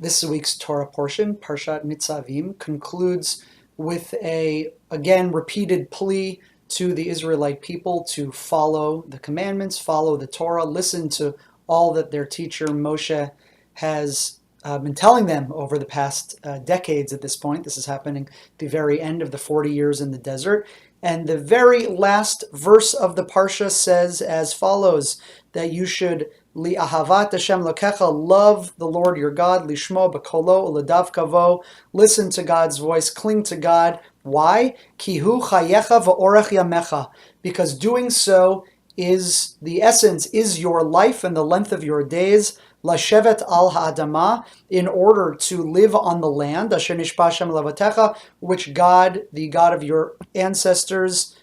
This week's Torah portion, Parsha Nitzavim, concludes with a, again, repeated plea to the Israelite people to follow the commandments, follow the Torah, listen to all that their teacher Moshe has been telling them over the past decades at this point. This is happening at the very end of the 40 years in the desert. And the very last verse of the Parsha says as follows, that you should Li ahavat Hashem lokecha, love the Lord your God, lishmo b'kolo u'ledav kavo, listen to God's voice, cling to God. Why? Ki hu chayecha v'orech yamecha, because doing so is the essence, is your life and the length of your days. Lashevet al ha'adama, in order to live on the land, asher nishba Hashem levatecha, which God, the God of your ancestors,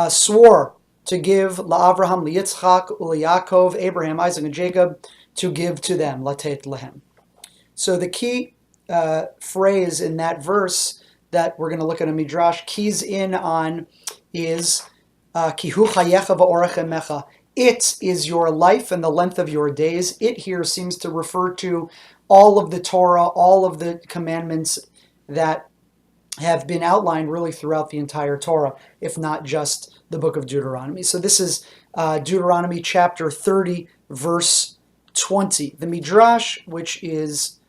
swore to give LaAvraham, LaYitzchak, LaYaakov, Abraham, Isaac, and Jacob, to give to them, latet lehem. So the key phrase in that verse that we're going to look at a midrash keys in on is ki hu chayecha v'orech yamecha. It is your life and the length of your days. It here seems to refer to all of the Torah, all of the commandments that have been outlined really throughout the entire Torah, if not just the book of Deuteronomy. So this is Deuteronomy chapter 30, verse 20. The midrash, which is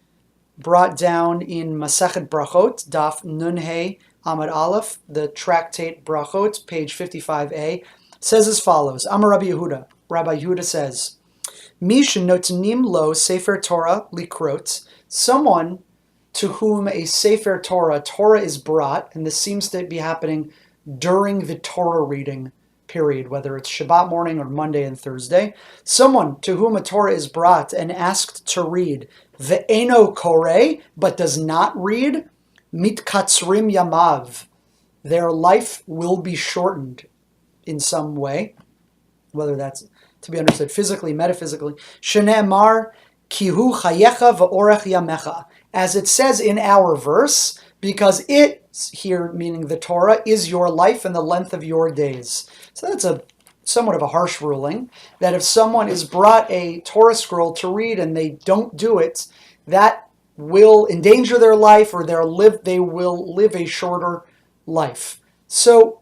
brought down in Masechet Brachot, Daf Nun Hey Amud Aleph, the tractate Brachot, page 55a, says as follows. Amar Rabbi Yehuda. Rabbi Yehuda says, Mish notnim lo sefer Torah likrot, someone to whom a sefer Torah is brought, and this seems to be happening during the Torah reading period, whether it's Shabbat morning or Monday and Thursday, someone to whom a Torah is brought and asked to read, ve'eno koreh, but does not read, mitkatzrim yamav, their life will be shortened in some way, whether that's to be understood physically, metaphysically. Shene'emar kihu chayecha v'orech yamecha, as it says in our verse, because it, here meaning the Torah, is your life and the length of your days. So that's a somewhat of a harsh ruling, that if someone is brought a Torah scroll to read and they don't do it, that will endanger their life, or they will live a shorter life. So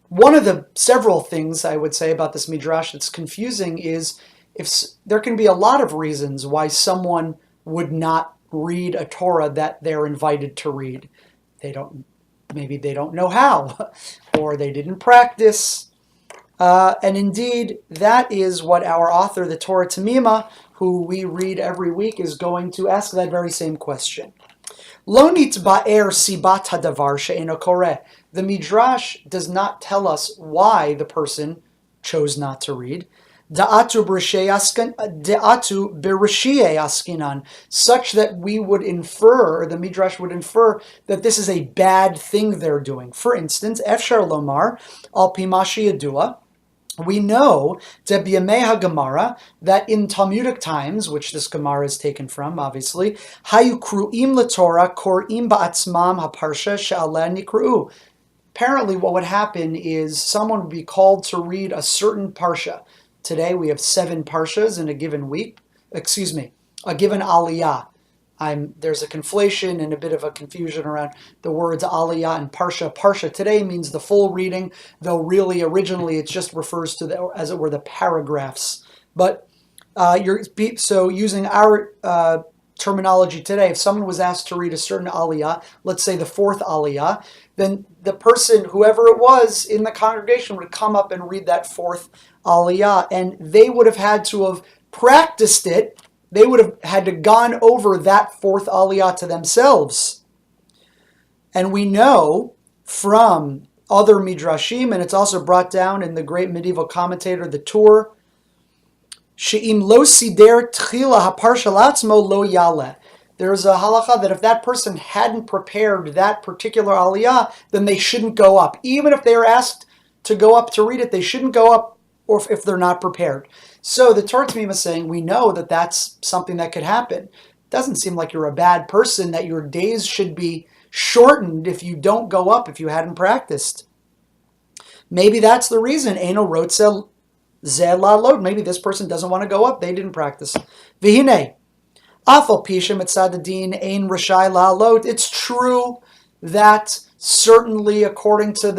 one of the several things I would say about this midrash that's confusing is if there can be a lot of reasons why someone would not read a Torah that they're invited to read. Maybe they don't know how, or they didn't practice. And indeed, that is what our author, the Torah Temimah, who we read every week, is going to ask that very same question. Lo nitba'er sibat hadavar she'eno koreh. The midrash does not tell us why the person chose not to read. Da'atu bereshiyei askinan, such that we would infer, or the midrash would infer, that this is a bad thing they're doing. For instance, efshar lomar al pi ma sheyadua, we know Gemara that in Talmudic times, which this Gemara is taken from, obviously, hayu kru'im laTorah kor'im ba'atzmam haparsha she'aleh nikru'u. Apparently, what would happen is someone would be called to read a certain parsha. Today we have 7 parshas in a given week. A given aliyah. There's a conflation and a bit of a confusion around the words aliyah and parsha. Parsha today means the full reading, though really originally it just refers to as it were, the paragraphs. But so using our terminology today, if someone was asked to read a certain aliyah, let's say the 4th aliyah, then the person, whoever it was in the congregation, would come up and read that 4th aliyah, and they would have had to have practiced it. They would have had to gone over that 4th aliyah to themselves. And we know from other midrashim, and it's also brought down in the great medieval commentator, the Tur, she'im lo sider tchila haparsha latzmo lo yaleh. There's a halacha that if that person hadn't prepared that particular aliyah, then they shouldn't go up. Even if they are asked to go up to read it, they shouldn't go up, or if they're not prepared. So the Torah Temimah is saying, we know that that's something that could happen. It doesn't seem like you're a bad person, that your days should be shortened if you don't go up, if you hadn't practiced. Maybe that's the reason. Eino rotzel ze la'alot. Maybe this person doesn't want to go up. They didn't practice. V'hinei Afal pisha mitzad adin ein rashai la'alot. It's true that certainly according to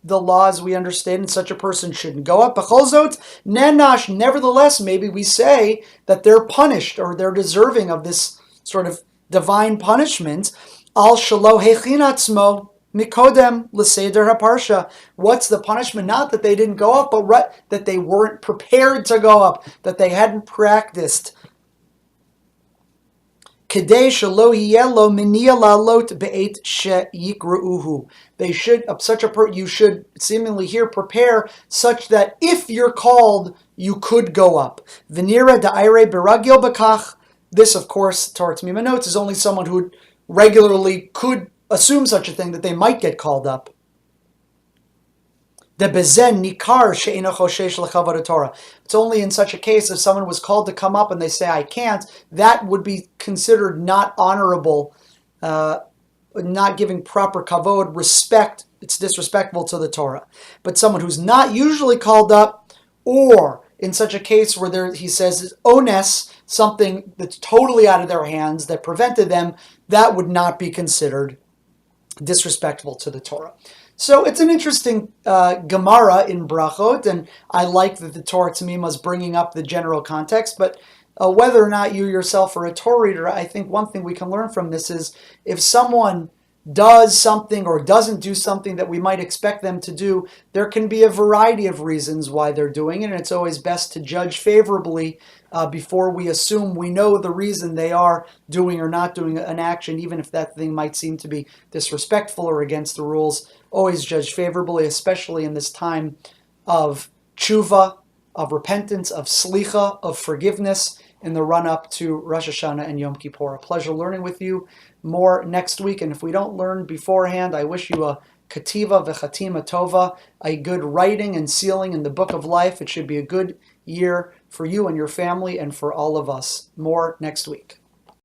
the laws we understand, such a person shouldn't go up. B'cholzot nenash. Nevertheless, maybe we say that they're punished or they're deserving of this sort of divine punishment. Al shalo hechin atzmo mikodem l'seder haparsha. What's the punishment? Not that they didn't go up, but that they weren't prepared to go up, that they hadn't practiced. They should, you should seemingly here prepare such that if you're called, you could go up. This, of course, Torah Temimah notes, is only someone who regularly could assume such a thing, that they might get called up. It's only in such a case if someone was called to come up and they say, I can't, that would be considered not honorable, not giving proper kavod, respect. It's disrespectful to the Torah. But someone who's not usually called up, or in such a case where he says is ones, something that's totally out of their hands that prevented them, that would not be considered disrespectful to the Torah. So it's an interesting Gemara in Brachot, and I like that the Torah Temimah is bringing up the general context, but whether or not you yourself are a Torah reader, I think one thing we can learn from this is if someone does something or doesn't do something that we might expect them to do, there can be a variety of reasons why they're doing it, and it's always best to judge favorably before we assume we know the reason they are doing or not doing an action, even if that thing might seem to be disrespectful or against the rules. Always judge favorably, especially in this time of tshuva, of repentance, of slicha, of forgiveness in the run-up to Rosh Hashanah and Yom Kippur. A pleasure learning with you. More next week, and if we don't learn beforehand, I wish you a kativa v'chatima tova, a good writing and sealing in the book of life. It should be a good year for you and your family and for all of us. More next week.